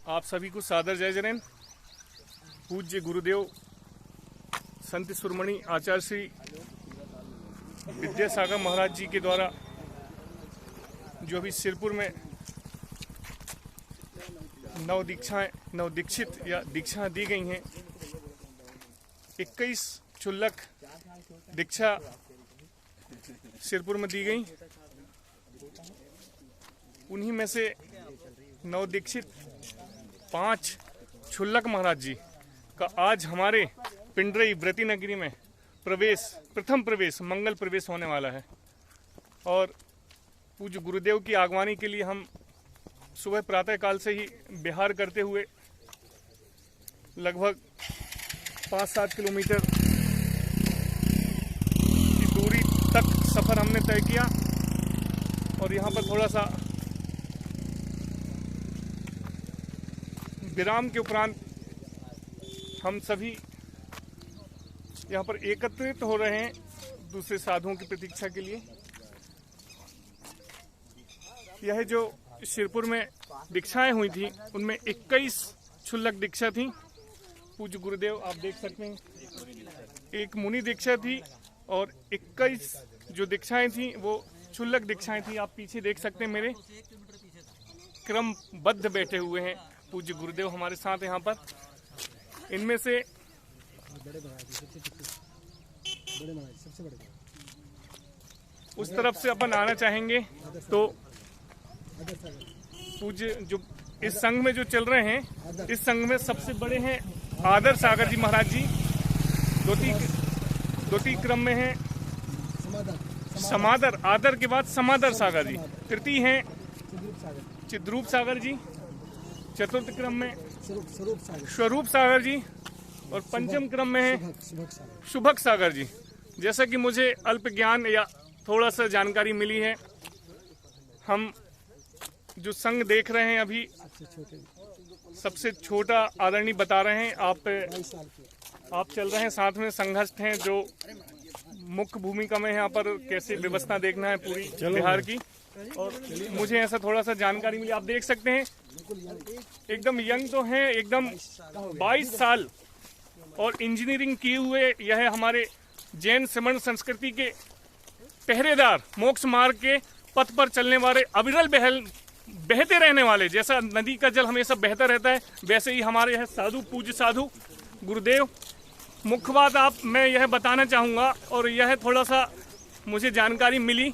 आप सभी को सादर जय जैन। पूज्य गुरुदेव संत शिरोमणि आचार्य श्री विद्यासागर महाराज जी के द्वारा जो अभी सिरपुर में नवदीक्षित या दीक्षा दी गई हैं, 21 क्षुल्लक दीक्षा सिरपुर में दी गई। उन्हीं में से नवदीक्षित 5 क्षुल्लक महाराज जी का आज हमारे पिंडरई व्रती नगरी में प्रथम प्रवेश मंगल प्रवेश होने वाला है। और पूज्य गुरुदेव की आगवानी के लिए हम सुबह प्रातः काल से ही विहार करते हुए लगभग 5-7 किलोमीटर की दूरी तक सफर हमने तय किया। और यहाँ पर थोड़ा सा विराम के उपरांत हम सभी यहाँ पर एकत्रित हो रहे हैं दूसरे साधुओं की प्रतीक्षा के लिए। यह जो सिरपुर में दीक्षाएं हुई थी उनमें 21 क्षुल्लक दीक्षा थी। पूज्य गुरुदेव आप देख सकते हैं, एक मुनि दीक्षा थी और 21 जो दीक्षाएं थी वो क्षुल्लक दीक्षाएं थी। आप पीछे देख सकते हैं मेरे क्रमबद्ध बैठे हुए हैं पूज्य गुरुदेव हमारे साथ यहाँ पर। इनमें से उस तरफ से अपन आना चाहेंगे तो पूज्य जो इस संघ में जो चल रहे हैं, इस संघ में सबसे बड़े हैं आदर सागर जी महाराज जी। द्वितीय क्रम में है समादर, आदर के बाद समादर सागर जी। तृतीय हैं चिद्रूप सागर जी। चतुर्थ क्रम में स्वरूप सागर जी। और पंचम क्रम में है शुभक सागर जी। जैसा कि मुझे अल्प ज्ञान या थोड़ा सा जानकारी मिली है, हम जो संघ देख रहे हैं अभी सबसे छोटा आदरणीय बता रहे हैं। आप चल रहे हैं, साथ में संघस्थ हैं जो मुख्य भूमिका में यहाँ पर कैसे व्यवस्था देखना है पूरी बिहार की। और मुझे ऐसा थोड़ा सा जानकारी मिली। आप देख सकते हैं एकदम यंग तो हैं, एकदम 22 साल और इंजीनियरिंग किए हुए यह हमारे जैन श्रमण संस्कृति के पहरेदार, मोक्ष मार्ग के पथ पर चलने वाले, अविरल बहते रहने वाले। जैसा नदी का जल हमेशा बहता रहता है वैसे ही हमारे यह साधु, पूज्य साधु गुरुदेव। मुख्य बात मैं यह बताना चाहूँगा और यह थोड़ा सा मुझे जानकारी मिली।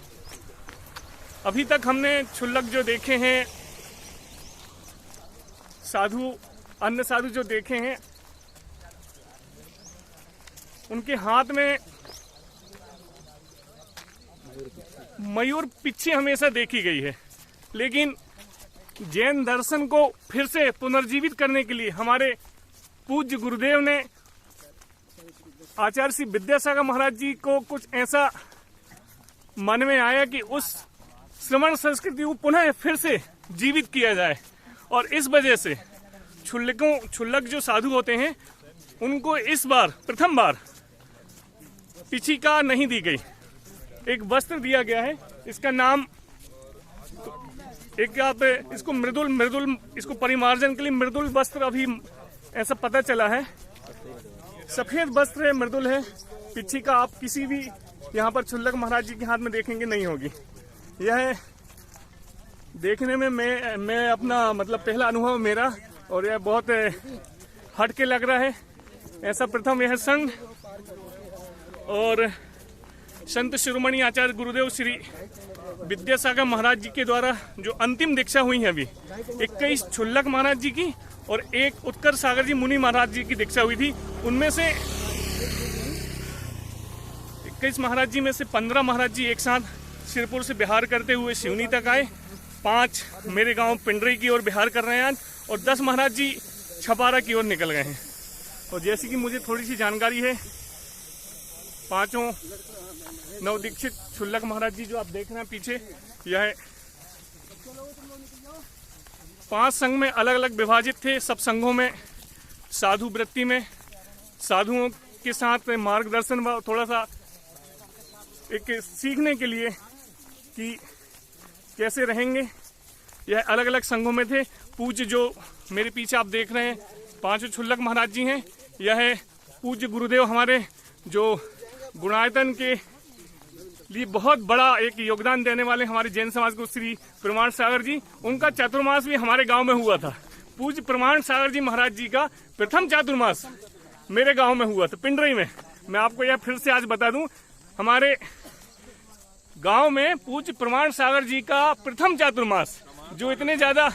अभी तक हमने क्षुल्लक जो देखे हैं साधु, अन्य साधु जो देखे हैं, उनके हाथ में मयूर पिच्छी हमेशा देखी गई है। लेकिन जैन दर्शन को फिर से पुनर्जीवित करने के लिए हमारे पूज्य गुरुदेव ने आचार्य श्री विद्यासागर महाराज जी को कुछ ऐसा मन में आया कि उस श्रमण संस्कृति को पुनः फिर से जीवित किया जाए। और इस वजह से क्षुल्लक जो साधु होते हैं उनको इस बार प्रथम बार पिछिका नहीं दी गई, एक वस्त्र दिया गया है। इसका नाम एक आप इसको मृदुल इसको परिमार्जन के लिए मृदुल वस्त्र अभी ऐसा पता चला है। सफेद वस्त्र है, मृदुल है। पिछिका आप किसी भी यहाँ पर क्षुल्लक महाराज जी के हाथ में देखेंगे नहीं होगी। यह देखने में मैं अपना मतलब पहला अनुभव मेरा, और यह बहुत हट के लग रहा है। ऐसा प्रथम यह संघ और संत शिरोमणि आचार्य गुरुदेव श्री विद्यासागर महाराज जी के द्वारा जो अंतिम दीक्षा हुई है अभी 21 क्षुल्लक महाराज जी की और एक उत्कर्ष सागर जी मुनि महाराज जी की दीक्षा हुई थी। उनमें से 21 महाराज जी में से 15 महाराज जी एक साथ सिरपुर से बिहार करते हुए सिवनी तक आए। 5 मेरे गांव पिंडरई की ओर बिहार कर रहे हैं आज, और 10 महाराज जी छपारा की ओर निकल गए हैं। और जैसे कि मुझे थोड़ी सी जानकारी है, 5 नवदीक्षित क्षुल्लक महाराज जी जो आप देख रहे हैं पीछे, यह 5 संघ में अलग अलग विभाजित थे। सब संघों में साधु वृत्ति में साधुओं के साथ मार्गदर्शन व थोड़ा सा एक सीखने के लिए कि कैसे रहेंगे, यह अलग अलग संघों में थे। पूज्य जो मेरे पीछे आप देख रहे हैं 5 क्षुल्लक महाराज जी हैं। यह पूज्य गुरुदेव हमारे जो गुणायतन के लिए बहुत बड़ा एक योगदान देने वाले हमारे जैन समाज को श्री प्रमाण सागर जी, उनका चातुर्मास भी हमारे गांव में हुआ था। पूज्य प्रमाण सागर जी महाराज जी का प्रथम चातुर्मास मेरे गांव में हुआ था, पिंडरी में। मैं आपको यह फिर से आज बता दूं, हमारे गांव में पूज्य प्रमाण सागर जी का प्रथम चातुर्मास, जो इतने ज्यादा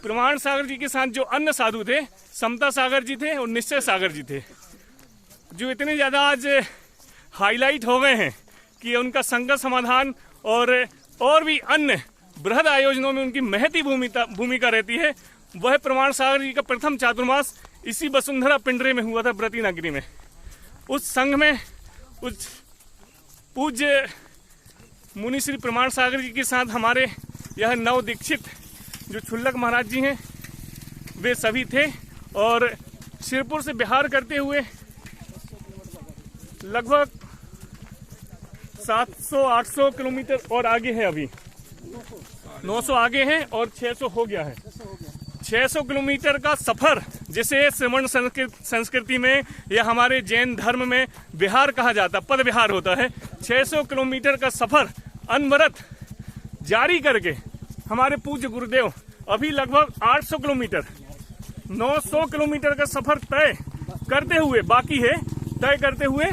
प्रमाण सागर जी के साथ जो अन्य साधु थे, समता सागर जी थे और निश्चय सागर जी थे, जो इतने ज्यादा आज हाईलाइट हो गए हैं कि उनका संकट समाधान और भी अन्य बृहद आयोजनों में उनकी महती भूमिका रहती है। वह प्रमाण सागर जी का प्रथम चातुर्मास इसी वसुंधरा पिंडरे में हुआ था, व्रती नगरी में। उस संघ में उस पूज्य मुनि श्री प्रमाण सागर जी के साथ हमारे यह नव दीक्षित जो क्षुल्लक महाराज जी हैं वे सभी थे। और शिरपुर से बिहार करते हुए लगभग 700-800 किलोमीटर और आगे है, अभी 900 आगे है और 600 हो गया है। 600 किलोमीटर का सफर, जिसे श्रमण संस्कृति में या हमारे जैन धर्म में विहार कहा जाता, पद विहार होता है। 600 किलोमीटर का सफर अनवरत जारी करके हमारे पूज्य गुरुदेव अभी लगभग 800 किलोमीटर 900 किलोमीटर का सफर तय करते हुए, बाकी है तय करते हुए,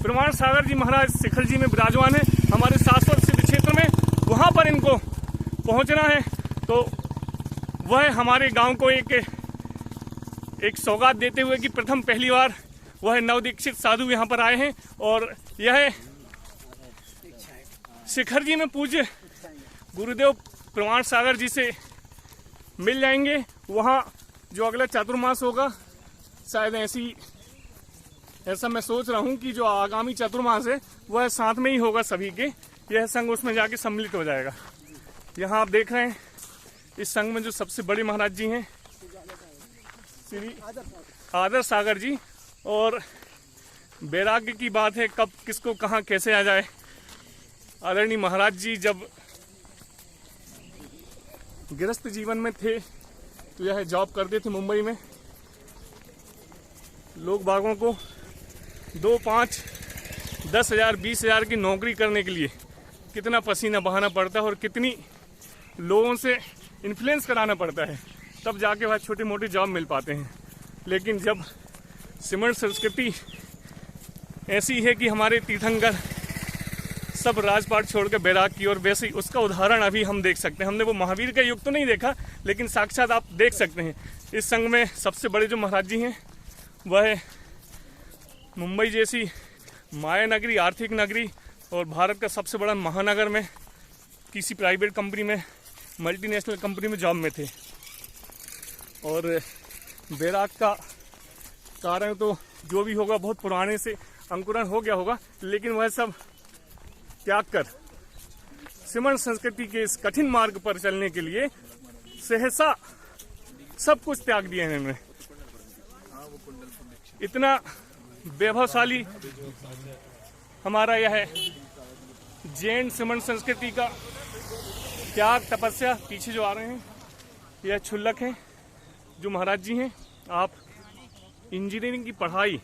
प्रमाण सागर जी महाराज शिखर जी में विराजमान है हमारे शाश्वत सिद्ध क्षेत्र में। वहां पर इनको पहुंचना है, तो वह हमारे गांव को एक सौगात देते हुए कि प्रथम पहली बार वह नवदीक्षित साधु यहां पर आए हैं। और यह शिखर जी में पूज्य गुरुदेव प्रमाण सागर जी से मिल जाएंगे। वहां जो अगला चातुर्मास होगा, शायद ऐसा मैं सोच रहा हूं कि जो आगामी चातुर्मास है वह साथ में ही होगा सभी के। यह संघ उसमें जाके सम्मिलित हो जाएगा। यहाँ आप देख रहे हैं इस संघ में जो सबसे बड़े महाराज जी हैं श्री आदर सागर जी। और वैराग्य की बात है, कब किसको कहाँ कैसे आ जाए। आदरणीय महाराज जी जब गृहस्थ जीवन में थे तो यह जॉब करते थे मुंबई में। लोग बागों को 2, 5, 10 हजार 20 हजार की नौकरी करने के लिए कितना पसीना बहाना पड़ता है और कितनी लोगों से इन्फ्लुएंस कराना पड़ता है, तब जाके वह छोटे मोटे जॉब मिल पाते हैं। लेकिन जब सिमरण संस्कृति ऐसी है कि हमारे तीर्थंकर सब राजपाट छोड़कर बैराग की, और वैसे ही उसका उदाहरण अभी हम देख सकते हैं। हमने वो महावीर का युग तो नहीं देखा, लेकिन साक्षात आप देख सकते हैं। इस संघ में सबसे बड़े जो महाराज जी हैं वह मुंबई जैसी माया नगरी, आर्थिक नगरी और भारत का सबसे बड़ा महानगर में किसी प्राइवेट कंपनी में, मल्टीनेशनल कंपनी में जॉब में थे। और बैराग का कारण तो जो भी होगा बहुत पुराने से अंकुरण हो गया होगा, लेकिन वह सब त्याग कर सिमरण संस्कृति के इस कठिन मार्ग पर चलने के लिए सहसा सब कुछ त्याग दिया है इन्होंने। इतना वैभवशाली हमारा यह जैन सिमरण संस्कृति का त्याग तपस्या। पीछे जो आ रहे हैं यह क्षुल्लक हैं जो महाराज जी हैं। आप इंजीनियरिंग की पढ़ाई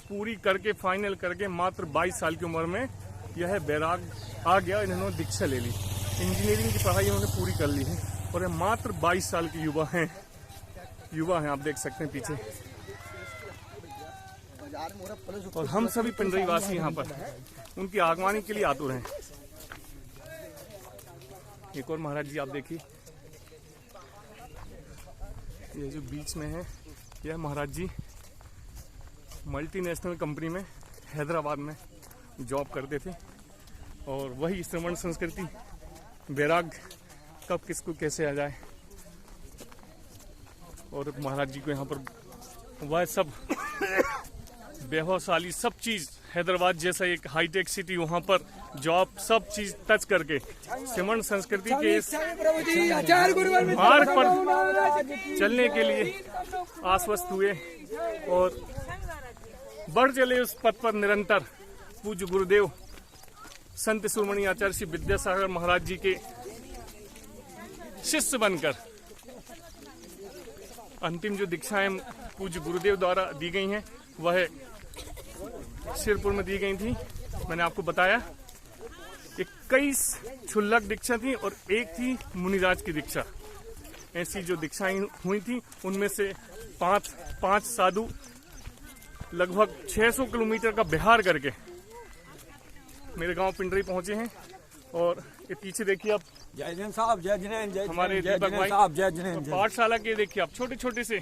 पूरी करके फाइनल करके मात्र 22 साल की उम्र में यह बैराग आ गया, इन्होंने दीक्षा ले ली। इंजीनियरिंग की पढ़ाई इन्होंने पूरी कर ली है और ये मात्र 22 साल के युवा हैं। आप देख सकते हैं पीछे। और हम सभी पिंडरी वासी यहाँ पर उनकी आगवानी के लिए आतुर हैं। एक और महाराज जी आप देखिए, ये जो बीच में है यह महाराज जी मल्टीनेशनल कंपनी में हैदराबाद में जॉब करते थे। और वही श्रमण संस्कृति, बैराग कब किसको कैसे आ जाए। और महाराज जी को यहाँ पर वह सब वैभवशाली सब चीज, हैदराबाद जैसा एक हाईटेक सिटी, वहाँ पर जॉब सब चीज टच करके श्रमण संस्कृति के इस मार्ग पर चलने के लिए आश्वस्त हुए और बढ़ चले उस पथ पर निरंतर। पूज्य गुरुदेव संत शिरोमणि आचार्य श्री विद्यासागर महाराज जी के शिष्य बनकर अंतिम जो दीक्षाएं पूज्य गुरुदेव द्वारा दी गई हैं वह सिरपुर में दी गई थी। मैंने आपको बताया 21 क्षुल्लक दीक्षा थी और एक थी मुनिराज की दीक्षा। ऐसी जो दीक्षाएं हुई थी उनमें से पांच साधु लगभग 600 किलोमीटर का बिहार करके मेरे गांव पिंडरी पहुंचे हैं। और ये पीछे देखिए आप, जय जैन साहब, जय जिनेन, जय हमारे जय दीपक जिनेन भाई साहब, जय जिनेन। पाठशाला के देखिए आप, छोटे छोटे से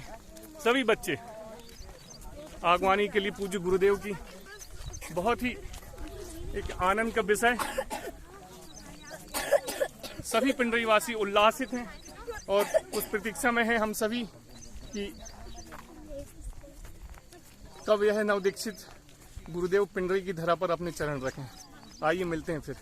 सभी बच्चे आगवानी के लिए पूज्य गुरुदेव की बहुत ही एक आनंद का विषय। सभी पिंडरी वासी उल्लासित हैं और उस प्रतीक्षा में है हम सभी कि कब यह नवदीक्षित गुरुदेव पिंडरी की धरा पर अपने चरण रखें। आइए मिलते हैं फिर।